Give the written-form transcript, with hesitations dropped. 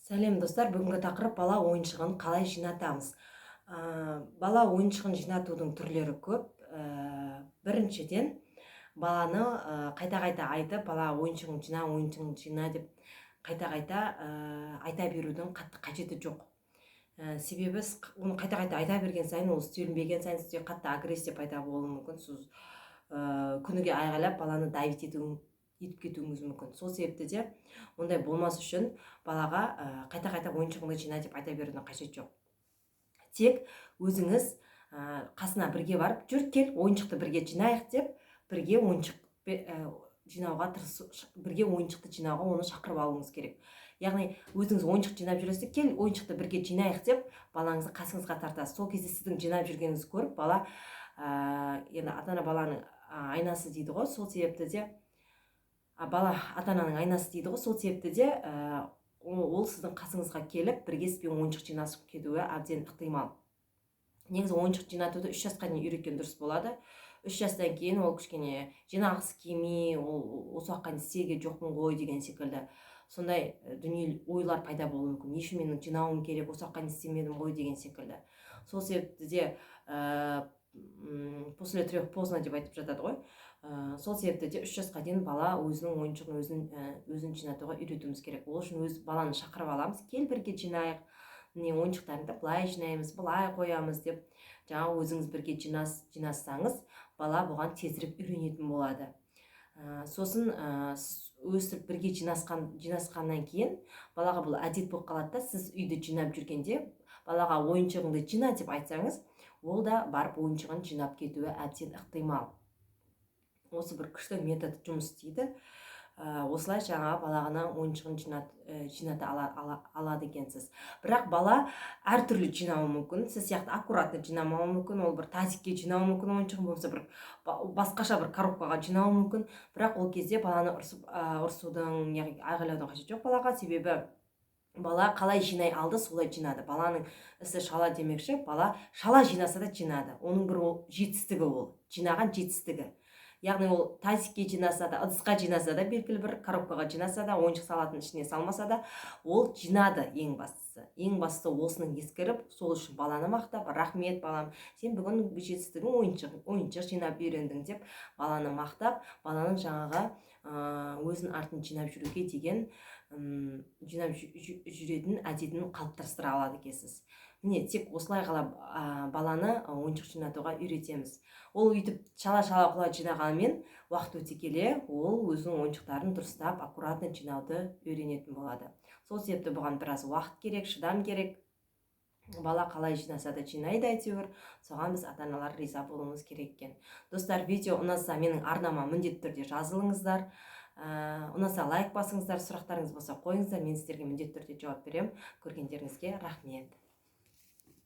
Сәлем достар, бүгінгі тақырып бала ойыншығын қалай жинатамыз. Бала ойыншығын жинатудың түрлері көп. Біріншіден, баланы қайта-қайта айтып, бала ойыншығын жина деп қайта-қайта айта берудің қатты қажеті жоқ. Себебі оны қайта-қайта айта берген сайын, ол істелінбеген сайын сізде қатты агрессия пайда болуы мүмкін. Сіз күніге айғайлап баланы давить етіп кетуіңіз мүмкін. Сол себепті де ондай болмас үшін балаға қайта-қайта ойыншығыңды жина деп айта берудің қажеті жоқ. Тек өзіңіз қасына бірге барып, жүр кел ойыншықты бірге жинайық деп, бірге ойыншықты жинауға оны шақырып алуыңыз керек. Яғни өзіңіз ойыншық жинап жүресіз, кел ойыншықты бірге жинайық деп балаңызды қасыңызға тартасыз. Сол кезде сіздің жинап жүргеніңізді көріп, бала енді ата-ана баланың айнасы дейді ғой, сол себепті де бала ата-ананың айнасы дейді ғой, сол себепті де ол сіздің қасыңызға келіп, бірге сізбен ойыншық жинасып кетуі әбден ықтимал. Негізі ойыншық жинатуды 3 жасқа дейін үйреткен дұрыс болады. 3 жастан кейін ол кішкене жинағысы келмей, ол осы уақытқа дейін істеуге жоқпын ғой деген секілді сондай дүние ойлар пайда болуы мүмкін. Не үшін менің жинауым керек, осы уақытқа дейін істемедім ғой деген секілді. Сол себепті де после 3 поздно деп айтып жатады ғой. Сол себепті де 3 жасқа дейін бала өзінің ойыншығын өзін жинатуға үйретуіміз керек. Ол үшін өз баланы шақырып аламыз, кел бірге жинайық, ойыншықтарыңды былай жинаймыз, былай қоямыз деп, жаңа өзіңіз бірге жинассаңыз, бала бұған тезірек үйренетін болады. Сосын өсіп бірге жинасқаннан кейін балаға бұл әдет болып қалады да, сіз үйді жинап жүргенде балаға ойыншығыңды жина деп айтсаңыз, ол да барып ойыншығын жинап кетуі әбден ықтимал. Осы бір күшті метод жұмыс істейді. Осылай жаңа балағына ойыншығын жината алады екенсіз. Бірақ бала әртүрлі жинауы мүмкін. Сіз сияқты аккуратно жинамауы мүмкін, ол бір тазикке жинауы мүмкін, ойыншығын болса бір басқаша бір коробкаға жинауы мүмкін. Бірақ ол кезде баланы ұрсудың, яғни айғайлаудың қажеті жоқ балаға, себебі бала қалай жинай алды, солай жинады. Баланың ісі шала демекші, бала шала жинаса да жинады. Оның бір жетістігі, ол жинаған жетістігі. Яғни ол тазикке жинаса да, ыдысқа жинаса да, белгілі бір коробкаға жинаса да, ойыншық салатын ішіне салмаса да, ол жинады ең бастысы. Ең бастысы осының ескеріп, сол үшін баланы мақтап, рахмет балам, сен бүгін жетістігің ойыншық жинап үйрендің деп, баланы мақтап, баланың жаңағы өзінің артын жинап жүруге деген жинап жүретін әдетін қалыптастыра алады екенсіз. Міне, тек осылай қалап баланы ойыншық жинатуға үйретеміз. Ол үйтіп шала-шала құлай жинағанымен, уақыт өте келе, ол өзінің ойыншықтарын дұрыстап, аккуратно жинауды үйренетін болады. Сол себепті бұған біраз уақыт керек, шыдам керек. Бала қалай жинаса да жинайды әйтеуір, соған біз ата-аналар риза болуымыз керек екен. Достар, видео ұнаса менің арнама міндетті түрде жазылыңыздар. Ұнаса лайк басыңыздар, сұрақтарыңыз болса қойыңыздар, мен сіздерге міндетті түрде жауап беремін. Көргендеріңізге рахмет.